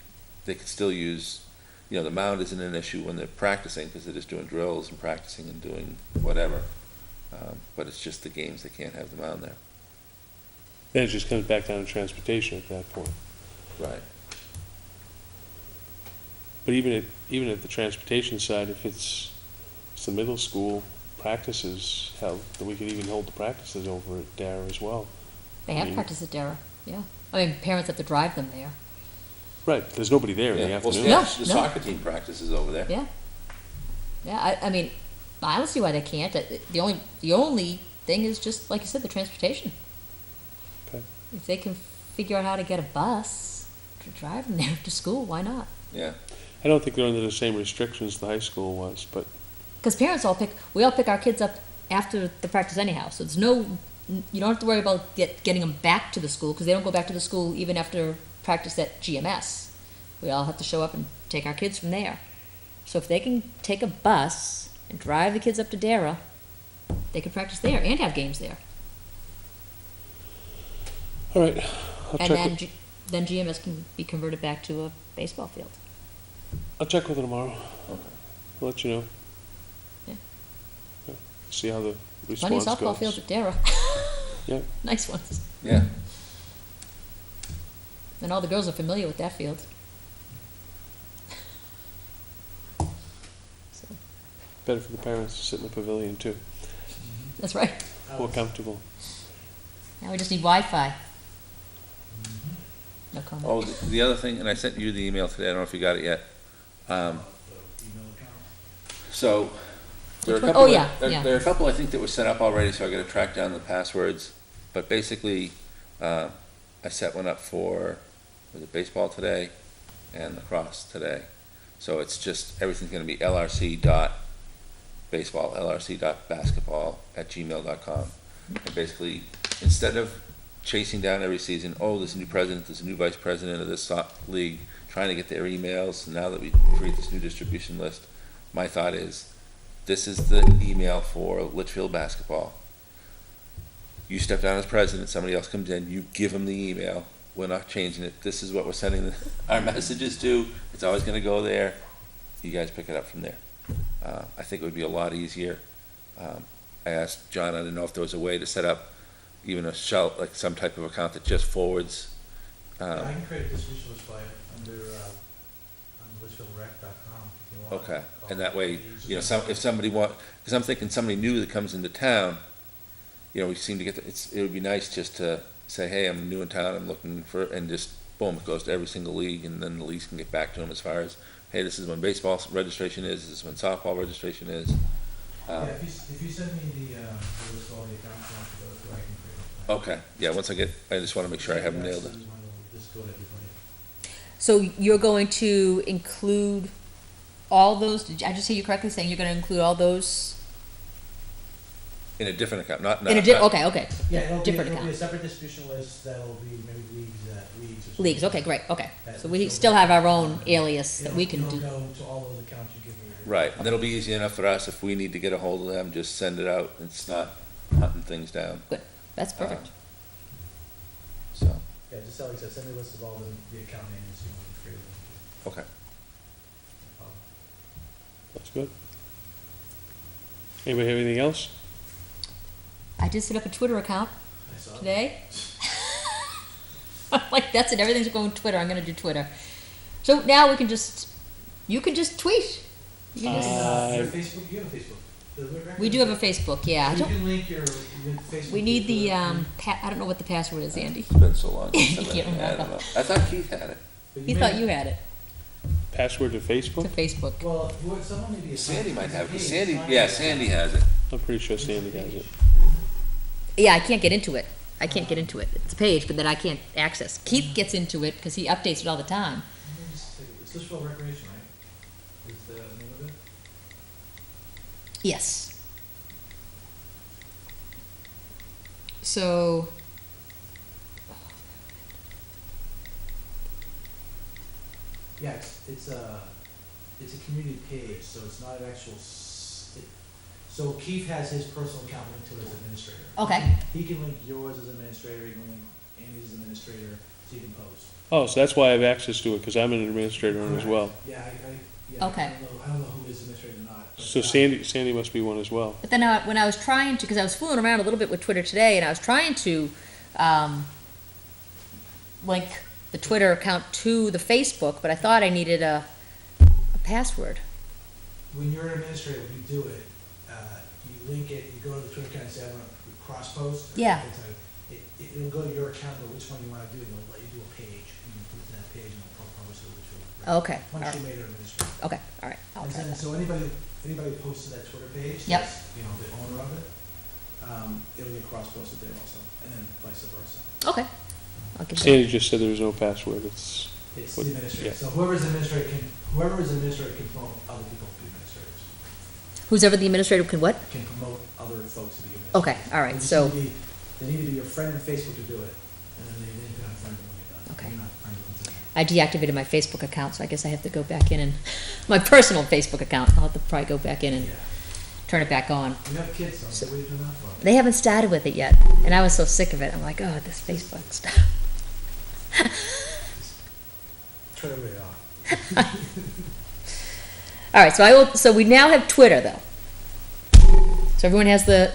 they could still use, the mound isn't an issue when they're practicing, because they're just doing drills and practicing and doing whatever. But it's just the games, they can't have the mound there. Then it just comes back down to transportation at that point. Right. But even at the transportation side, if it's the middle school practices held, then we could even hold the practices over at Dara as well. They have mean- practice at Dara, yeah. I mean, parents have to drive them there. Right, there's nobody there in the Yeah, well, afternoon. No, the no. soccer team practices over there. Yeah. Yeah, I mean, I don't see why they can't. The only thing is just, like you said, the transportation. Okay. if they can figure out how to get a bus to drive them there to school, why not? Yeah, I don't think they're under the same restrictions the high school was, but Because parents we all pick our kids up after the practice anyhow, so you don't have to worry about getting them back to the school, because they don't go back to the school even after practice at GMS. We all have to show up and take our kids from there. So if they can take a bus and drive the kids up to Dara, they can practice there and have games there. all right. I'll And check then, with, then GMS can be converted back to a baseball field. I'll check with her tomorrow. okay. I'll let you know. Yeah. Yeah. See how the Plenty of response softball goes. fields at Dara. Yep. Nice ones. Yeah, And all the girls are familiar with that field. So, Better for the parents to sit in the pavilion too. that's right. More comfortable. Now we just need Wi-Fi. No comment. oh, the other thing, and I sent you the email today, I don't know if you got it yet. The email account. So, there are a Which one? couple, Oh, yeah, yeah. there are a couple I think that were set up already, so I gotta track down the passwords. But basically, I set one up for, was it baseball today and lacrosse today? So it's just, everything's gonna be lrc.baseball, lrc.basketball@gmail.com. And basically, instead of chasing down every season, oh, there's a new president, there's a new vice president of this league, trying to get their emails, now that we create this new distribution list, my thought is, this is the email for Litchfield basketball. You step down as president, somebody else comes in, you give them the email, we're not changing it, this is what we're sending our messages to, it's always gonna go there, you guys pick it up from there. I think it would be a lot easier. I asked John, I didn't know if there was a way to set up even a shell, like some type of account that just forwards. I can create a distribution list by under litchfieldrec.com if you want. Okay, and that way, you know, if somebody because I'm thinking somebody new that comes into town, you know, we seem to get, it would be nice just to say, hey, I'm new in town, I'm looking for, and just, boom, it goes to every single league, and then the leagues can get back to them as far as, hey, this is when baseball registration is, this is when softball registration is. Yeah, if you send me the list of all the accounts you want to go through, I can create it. Okay, yeah, once I just wanna make sure I have them nailed. Just go to everybody. So you're going to include all those, did I just hear you correctly saying you're gonna include all those? In a different account, not. Okay. Yeah, it'll be Different a account. separate distribution list that'll be maybe leagues or something. Leagues, okay, great, okay. So we still have our own alias that we can It'll do. go to all those accounts you give me. Right, and that'll be easy enough for us, if we need to get a hold of them, just send it out, it's not hunting things down, That's perfect. so, Yeah, just like I said, send me a list of all the account names you want to create. okay. That's good. Anybody have anything else? I did set up a Twitter account I saw it. today. I'm like, that's it, everything's going Twitter, I'm gonna do Twitter. So now you can just tweet. You can just, Your Facebook, you have a Facebook. we do have a Facebook, yeah. I You don't, can link your Facebook. we need the, to it. I don't know what the password is, Andy. It's been so long. You since can't I don't remember. know. I thought Keith had it. But He may- thought you had it, Password to to Facebook? Facebook. Well, someone may be. Sandy might have it, Hey, Sandy, sign yeah, it. Sandy has it. I'm pretty sure Sandy has it. Yeah, I can't get into it. It's a page, but then I can't access. Keith gets into it because he updates it all the time. Let me just take it. It's Litchfield Recreation, right? Is the name of it? Yes. So, Yeah, it's a community page, so it's not an actual, so Keith has his personal account linked to it as administrator. okay, He can link yours as administrator, he can link Andy's as administrator, so you can post. Oh, so that's why I have access to it, because I'm an administrator on it as well. Yeah, yeah. Okay. I don't know who is administrator or not. but, So Sandy must be one as well. but then when I was trying to, because I was fooling around a little bit with Twitter today, and I was trying to link the Twitter account to the Facebook, but I thought I needed a password. When you're an administrator, when you do it, you link it, you go to the Twitter account and say, I want to cross post. Yeah. It'll go to your account, but which one you want to do, and it'll let you do a page, and you put it to that page, and it'll publish it with your. Okay, all Once right. you made it administrator. Okay, all right, I'll And try then, that. so anybody who posts to that Twitter page, Yep. that's, you know, the owner of it, it'll get cross-posted there also, and then vice versa. Okay, I'll give Sandy that. just said there was no password, it's, It's the What- administrator, yeah. so whoever is administrator can promote other people to be administrators. Who's ever the administrator can what? Can promote other folks to be administrators. Okay, all right, They just so, need to be- They need to be your friend on Facebook to do it, and then you can unfriend them when you're done. Okay. You're not friends with them. I deactivated my Facebook account, so I guess I have to go back in and, my personal Facebook account, I'll have to probably go back in and Yeah. turn it back on. You have kids, though, so what are you doing that for? They haven't started with it yet, and I was so sick of it, I'm like, oh, this Facebook stuff. Turn it right off. All right, so we now have Twitter though. So everyone has the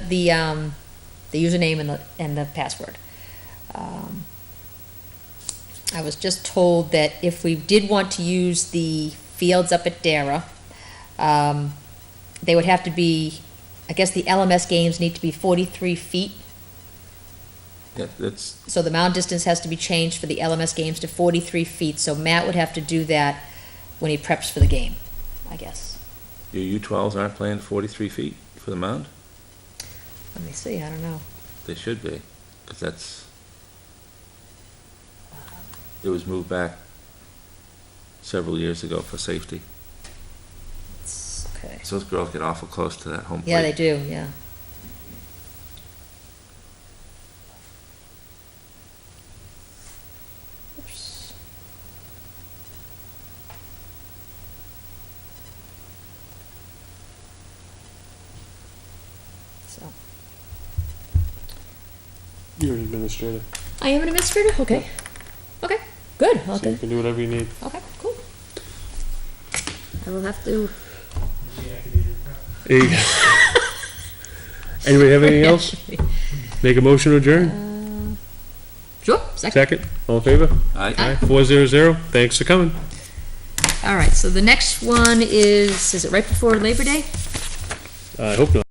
username and the password. I was just told that if we did want to use the fields up at Dara, they would have to be, I guess the LMS games need to be 43 feet. Yeah, that's, So the mound distance has to be changed for the LMS games to 43 feet. So Matt would have to do that when he preps for the game, I guess. your U12s aren't playing 43 feet for the mound? Let me see, I don't know. They should be, because that's, it was moved back several years ago for safety. Okay. So those girls get awful close to that home plate. Yeah, they do, yeah. Oops. So, you're an administrator, I am an administrator? Okay. Okay, good. so you Okay, can do whatever you need. okay, cool. I will have to. Deactivate your account. There you go. Anybody have anything else? Make a motion to adjourn? Sure, second. Second, all in favor? Aye. 400, thanks for coming. All right, so the next one is it right before Labor Day? I hope not.